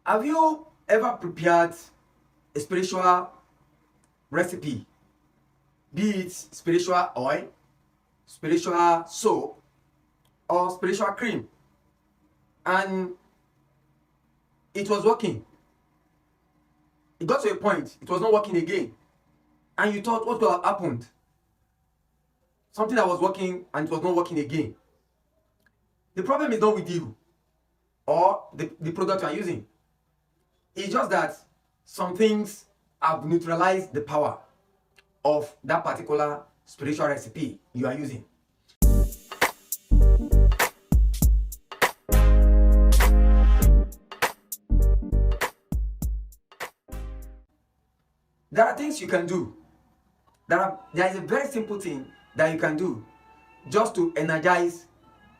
Have you ever prepared a spiritual recipe, be it spiritual oil, spiritual soap, or spiritual cream, and it was working? It got to a point, it was not working again, and you thought, what could have happened? Something that was working and it was not working again. The problem is not with you or the product you are using. It's just that some things have neutralized the power of that particular spiritual recipe you are using. There are things you can do. There is a very simple thing that you can do just to energize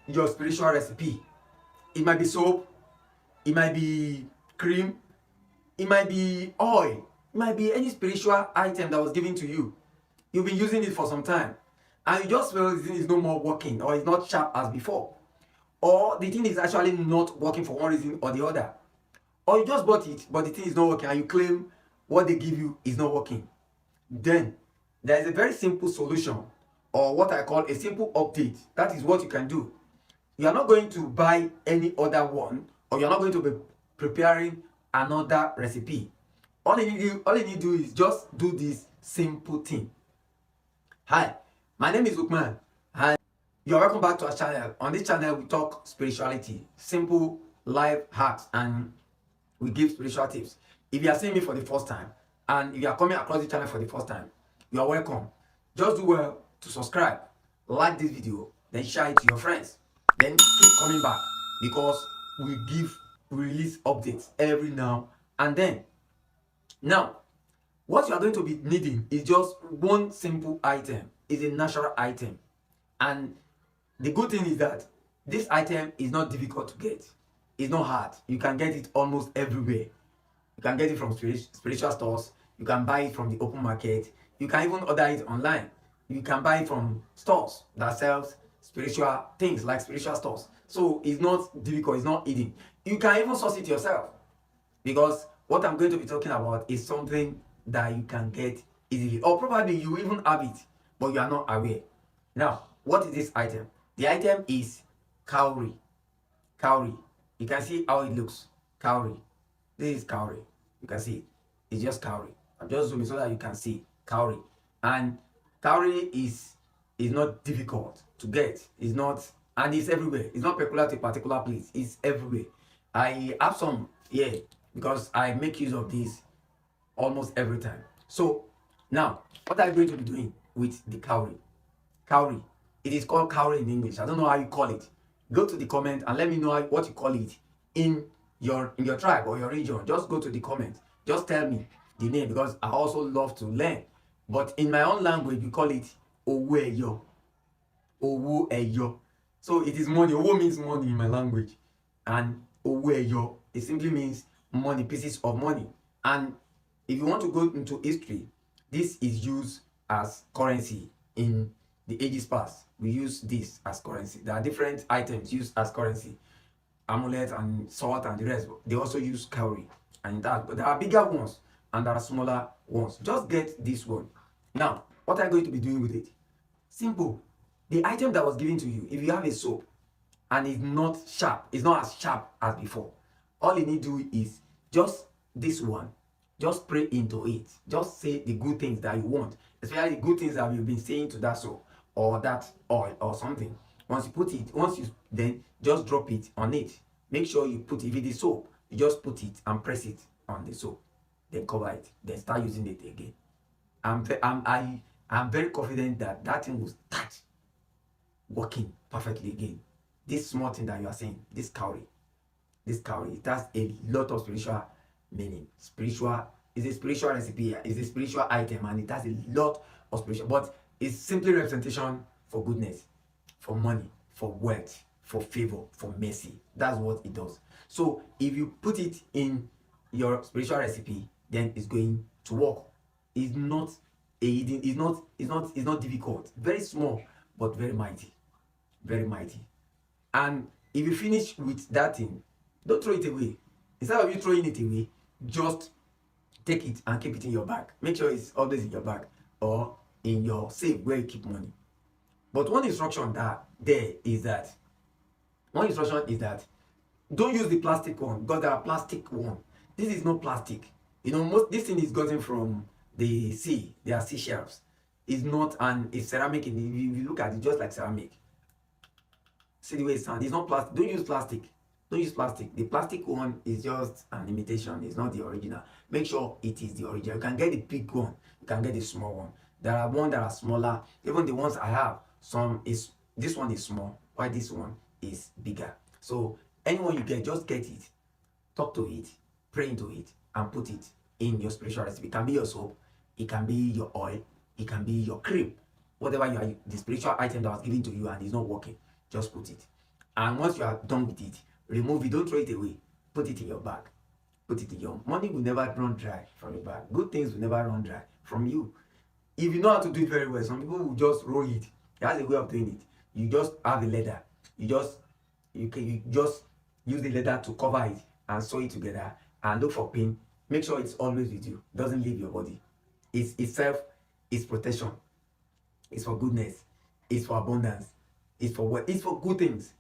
your spiritual recipe. It might be soap, it might be cream, it might be oil, it might be any spiritual item that was given to you. You've been using it for some time and you just feel the thing is no more working, or it's not sharp as before, or the thing is actually not working for one reason or the other, or you just bought it but the thing is not working and you claim what they give you is not working. Then there is a very simple solution, or what I call a simple update. That is what you can do. You are not going to buy any other one, or you're not going to be preparing another recipe. All you need to do is just do this simple thing. Hi, my name is Ukman, and you're welcome back to our channel. On this channel, we talk spirituality, simple life hacks, and we give spiritual tips. If you are seeing me for the first time, and if you are coming across the channel for the first time, you are welcome. Just do well to subscribe, like this video, then share it to your friends. Then keep coming back, because we release updates every now and then. Now, what you are going to be needing is just one simple item. It's a natural item, and the good thing is that this item is not difficult to get. It's not hard. You can get it almost everywhere. You can get it from spiritual stores. You can buy it from the open market. You can even order it online. You can buy it from stores that sells spiritual things, like spiritual stores. So it's not difficult, it's not hidden. You can even source it yourself, because what I'm going to be talking about is something that you can get easily, or probably you even have it but you are not aware. Now, what is this item? The item is cowrie. Cowrie. You can see how it looks. Cowrie. This is cowrie. You can see it. It's just cowrie. I'm just zooming so that you can see cowrie. And cowrie is not difficult to get. It's not, and it's everywhere. It's not peculiar to a particular place. It's everywhere. I have some here because I make use of this almost every time. So now, what are you going to be doing with the cowrie? Cowrie. It is called cowrie in English. I don't know how you call it. Go to the comment and let me know what you call it in your tribe or your region. Just go to the comment. Just tell me the name, because I also love to learn. But in my own language, we call it owo eyo. Owo eyo. So it is money. Owo means money in my language, and owo eyo, it simply means money, pieces of money. And if you want to go into history, this is used as currency in the ages past. We use this as currency. There are different items used as currency, amulet and salt and the rest. They also use cowrie and that, but there are bigger ones and there are smaller ones. Just get this one. Now, what are you going to be doing with it? Simple. The item that was given to you, if you have a soap and it's not sharp, it's not as sharp as before, all you need to do is just this one. Just spray into it. Just say the good things that you want, especially the good things that you've been saying to that soap or that oil or something. Once you then just drop it on it. Make sure you put, if it is soap, you just put it and press it on the soap, then cover it, then start using it again. I'm very confident that that thing will start working perfectly again. This small thing that you are saying, this cowrie, it has a lot of spiritual meaning. Spiritual is a spiritual recipe, is a spiritual item, and it has a lot of spiritual, but it's simply representation for goodness, for money, for wealth, for favor, for mercy. That's what it does. So if you put it in your spiritual recipe, then it's going to work. It's not difficult. Very small, but very mighty. Very mighty. And if you finish with that thing, don't throw it away. Instead of you throwing it away, just take it and keep it in your bag. Make sure it's always in your bag or in your safe where you keep money. But one instruction is that don't use the plastic one, because there are plastic one. This is not plastic. Most this thing is gotten from the sea. They are seashells. It's not, and it's ceramic. If you look at it, just like ceramic. See the way it sounds. It's not plastic. Don't use plastic. Don't use plastic. The plastic one is just an imitation. It's not the original. Make sure it is the original. You can get the big one. You can get the small one. There are ones that are smaller. Even the ones I have, this one is small, while this one is bigger. So anyone you get, just get it. Talk to it. Pray into it and put it in your spiritual recipe. It can be your soap. It can be your oil. It can be your cream. Whatever the spiritual item that was given to you and is not working, just put it. And once you are done with it, remove it. Don't throw it away. Put it in your bag. Put it in your money. Will never run dry from your bag. Good things will never run dry from you. If you know how to do it very well, some people will just roll it. That's a way of doing it. You just have a leather. You just use the leather to cover it and sew it together and look for pin. Make sure it's always with you. Doesn't leave your body. It's itself. It's protection. It's for goodness. It's for abundance. It's for what? It's for good things.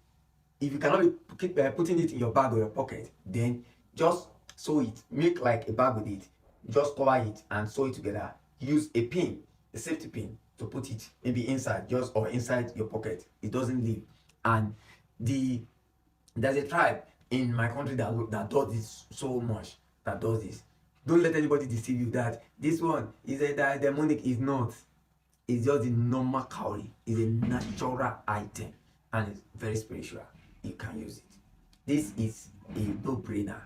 If you cannot be putting it in your bag or your pocket, then just sew it. Make like a bag with it. Just cover it and sew it together. Use a pin, a safety pin, to put it maybe inside or inside your pocket. It doesn't leave. And there's a tribe in my country that does this so much. That does this. Don't let anybody deceive you that this one is a demonic. Is not. It's just a normal cowrie. It's a natural item and it's very spiritual. You can use it. This is a no-brainer.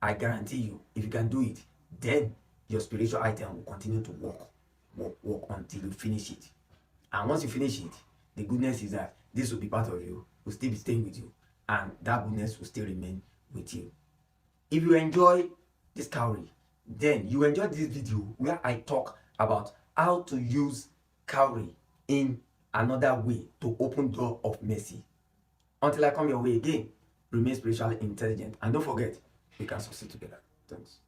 I guarantee you, if you can do it, then your spiritual item will continue to work until you finish it. And once you finish it, the goodness is that this will be part of you, will still be staying with you, and that goodness will still remain with you. If you enjoy this cowrie, then you enjoy this video where I talk about how to use cowrie in another way to open door of mercy. Until I come your way again, remain spiritually intelligent, and don't forget, we can succeed together. Thanks.